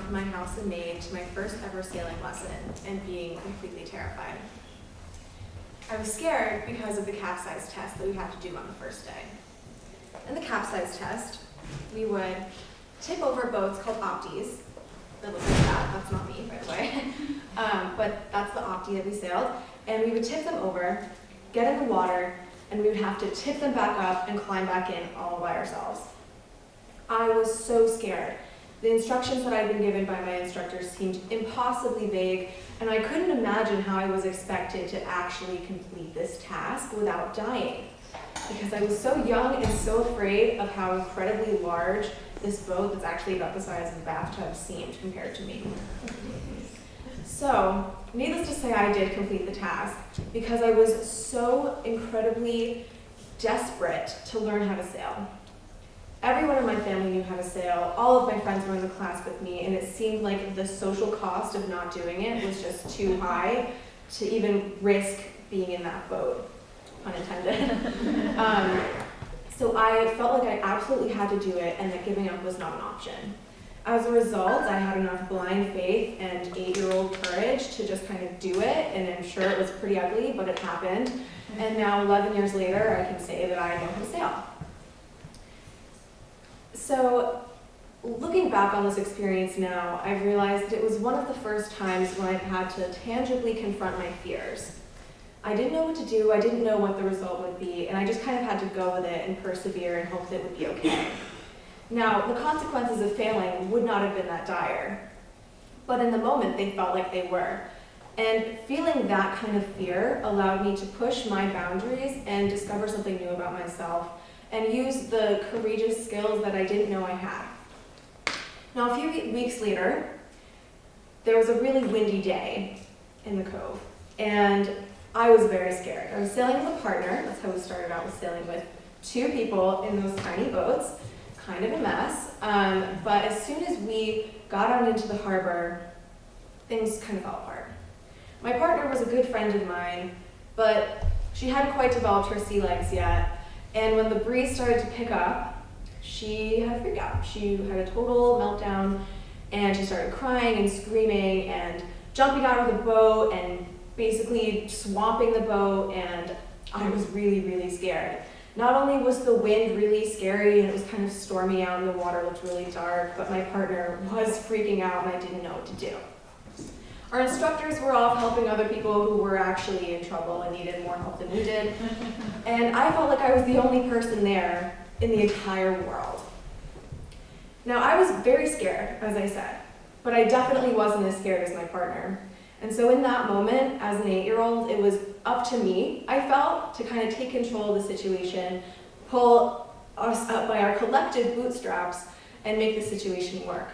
from my house in Maine to my first ever sailing lesson and being completely terrified. I was scared because of the capsize test that we had to do on the first day. In the capsize test, we would tip over boats called opties. That looks like that, that's not me, by the way. But that's the opti that we sailed. And we would tip them over, get in the water, and we would have to tip them back up and climb back in all by ourselves. I was so scared. The instructions that I'd been given by my instructors seemed impossibly vague, and I couldn't imagine how I was expected to actually complete this task without dying, because I was so young and so afraid of how incredibly large this boat that's actually about the size of a bathtub seemed compared to me. So, needless to say, I did complete the task because I was so incredibly desperate to learn how to sail. Everyone in my family knew how to sail. All of my friends were in the class with me, and it seemed like the social cost of not doing it was just too high to even risk being in that boat, pun intended. So I felt like I absolutely had to do it and that giving up was not an option. As a result, I had enough blind faith and 8-year-old courage to just kind of do it, and I'm sure it was pretty ugly, but it happened. And now 11 years later, I can say that I know how to sail. So, looking back on this experience now, I've realized that it was one of the first times when I've had to tangibly confront my fears. I didn't know what to do, I didn't know what the result would be, and I just kind of had to go with it and persevere and hope that it would be okay. Now, the consequences of failing would not have been that dire, but in the moment they felt like they were. And feeling that kind of fear allowed me to push my boundaries and discover something new about myself and use the courageous skills that I didn't know I had. Now, a few weeks later, there was a really windy day in the cove, and I was very scared. I was sailing with a partner. That's how we started out, with sailing with 2 people in those tiny boats. Kind of a mess. But as soon as we got out into the harbor, things kind of fell apart. My partner was a good friend of mine, but she hadn't quite developed her sea legs yet. And when the breeze started to pick up, she had a freak out. She had a total meltdown, and she started crying and screaming and jumping out of the boat and basically swamping the boat, and I was really, really scared. Not only was the wind really scary and it was kind of stormy out and the water looked really dark, but my partner was freaking out and I didn't know what to do. Our instructors were off helping other people who were actually in trouble and needed more help than we did. And I felt like I was the only person there in the entire world. Now, I was very scared, as I said, but I definitely wasn't as scared as my partner. And so in that moment, as an 8-year-old, it was up to me, I felt, to kind of take control of the situation, pull us up by our collective bootstraps, and make the situation work.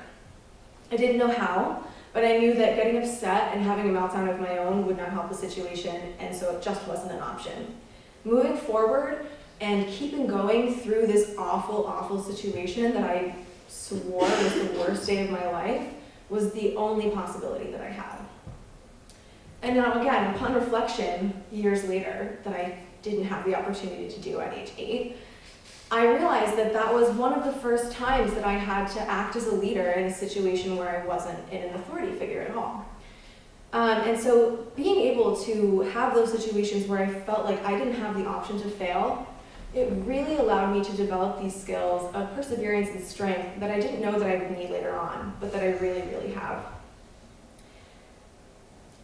I didn't know how, but I knew that getting upset and having a meltdown of my own would not help the situation, and so it just wasn't an option. Moving forward and keeping going through this awful, awful situation that I swore was the worst day of my life was the only possibility that I had. And now again, upon reflection, years later, that I didn't have the opportunity to do at age 8, I realized that that was one of the first times that I had to act as a leader in a situation where I wasn't an authority figure at all. And so being able to have those situations where I felt like I didn't have the option to fail, it really allowed me to develop these skills of perseverance and strength that I didn't know that I would need later on, but that I really, really have.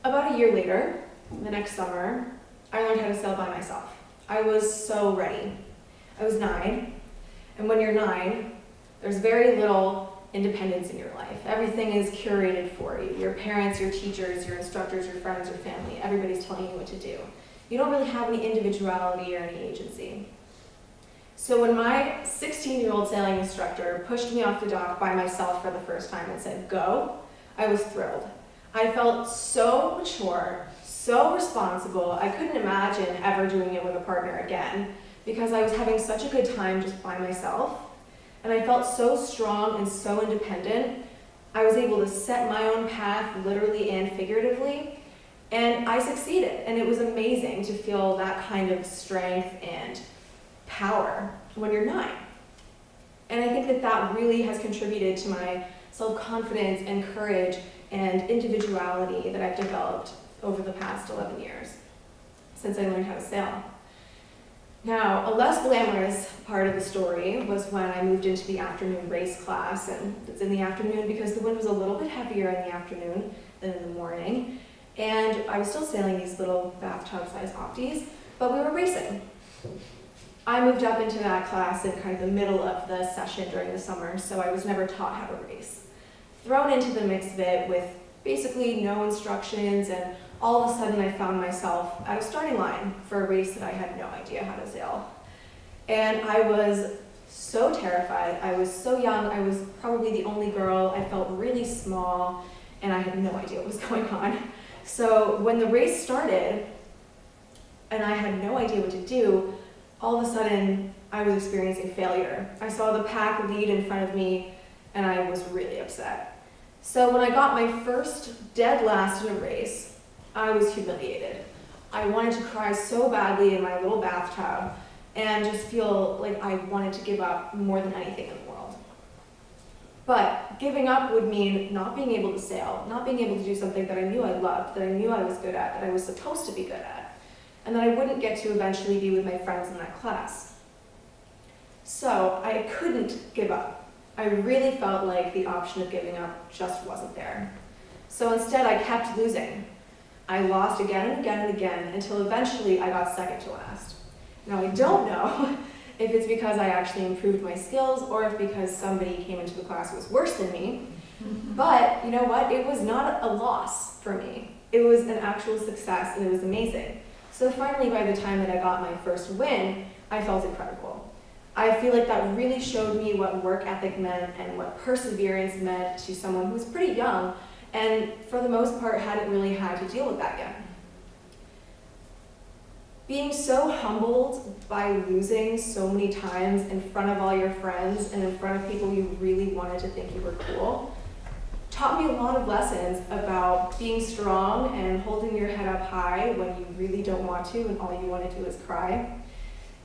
About a year later, the next summer, I learned how to sail by myself. I was so ready. I was 9, and when you're 9, there's very little independence in your life. Everything is curated for you. Your parents, your teachers, your instructors, your friends, your family, everybody's telling you what to do. You don't really have any individuality or any agency. So when my 16-year-old sailing instructor pushed me off the dock by myself for the first time and said, "Go," I was thrilled. I felt so mature, so responsible. I couldn't imagine ever doing it with a partner again because I was having such a good time just by myself. And I felt so strong and so independent. I was able to set my own path, literally and figuratively, and I succeeded. And it was amazing to feel that kind of strength and power when you're 9. And I think that that really has contributed to my self-confidence and courage and individuality that I've developed over the past 11 years since I learned how to sail. Now, a less glamorous part of the story was when I moved into the afternoon race class, and it's in the afternoon because the wind was a little bit heavier in the afternoon than in the morning, and I was still sailing these little bathtub-sized opties, but we were racing. I moved up into that class in kind of the middle of the session during the summer, so I was never taught how to race. Thrown into the mix of it with basically no instructions, and all of a sudden I found myself at a starting line for a race that I had no idea how to sail. And I was so terrified. I was so young. I was probably the only girl. I felt really small, and I had no idea what was going on. So when the race started, and I had no idea what to do, all of a sudden I was experiencing failure. I saw the pack lead in front of me, and I was really upset. So when I got my first dead last in a race, I was humiliated. I wanted to cry so badly in my little bathtub and just feel like I wanted to give up more than anything in the world. But giving up would mean not being able to sail, not being able to do something that I knew I loved, that I knew I was good at, that I was supposed to be good at, and that I wouldn't get to eventually be with my friends in that class. So I couldn't give up. I really felt like the option of giving up just wasn't there. So instead I kept losing. I lost again and again and again until eventually I got second to last. Now I don't know if it's because I actually improved my skills or if because somebody came into the class who was worse than me, but you know what? It was not a loss for me. It was an actual success and it was amazing. So finally, by the time that I got my first win, I felt incredible. I feel like that really showed me what work ethic meant and what perseverance meant to someone who was pretty young and for the most part hadn't really had to deal with that yet. Being so humbled by losing so many times in front of all your friends and in front of people you really wanted to think you were cool taught me a lot of lessons about being strong and holding your head up high when you really don't want to and all you want to do is cry.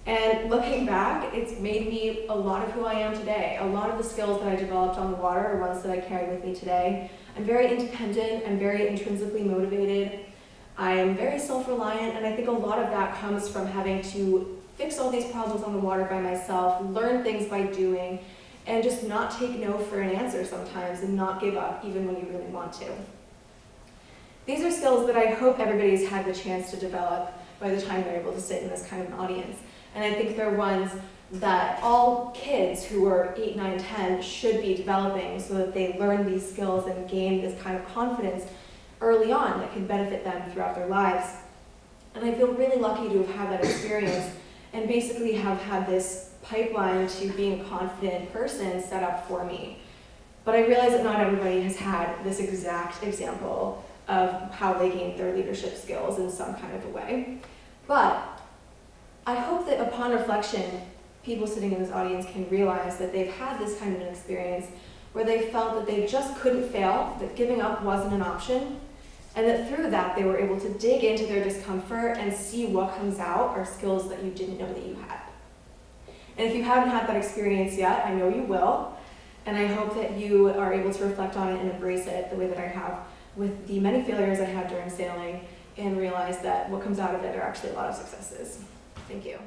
And looking back, it's made me a lot of who I am today. A lot of the skills that I developed on the water are ones that I carry with me today. I'm very independent, I'm very intrinsically motivated, I am very self-reliant, and I think a lot of that comes from having to fix all these problems on the water by myself, learn things by doing, and just not take no for an answer sometimes and not give up even when you really want to. These are skills that I hope everybody's had the chance to develop by the time they're able to sit in this kind of an audience. And I think they're ones that all kids who are 8, 9, 10 should be developing so that they learn these skills and gain this kind of confidence early on that can benefit them throughout their lives. And I feel really lucky to have had that experience and basically have had this pipeline to being a confident person set up for me. But I realize that not everybody has had this exact example of how they gained their leadership skills in some kind of a way. But I hope that upon reflection, people sitting in this audience can realize that they've had this kind of an experience where they felt that they just couldn't fail, that giving up wasn't an option, and that through that they were able to dig into their discomfort and see what comes out are skills that you didn't know that you had. And if you haven't had that experience yet, I know you will, and I hope that you are able to reflect on it and embrace it the way that I have with the many failures I had during sailing and realize that what comes out of it are actually a lot of successes. Thank you.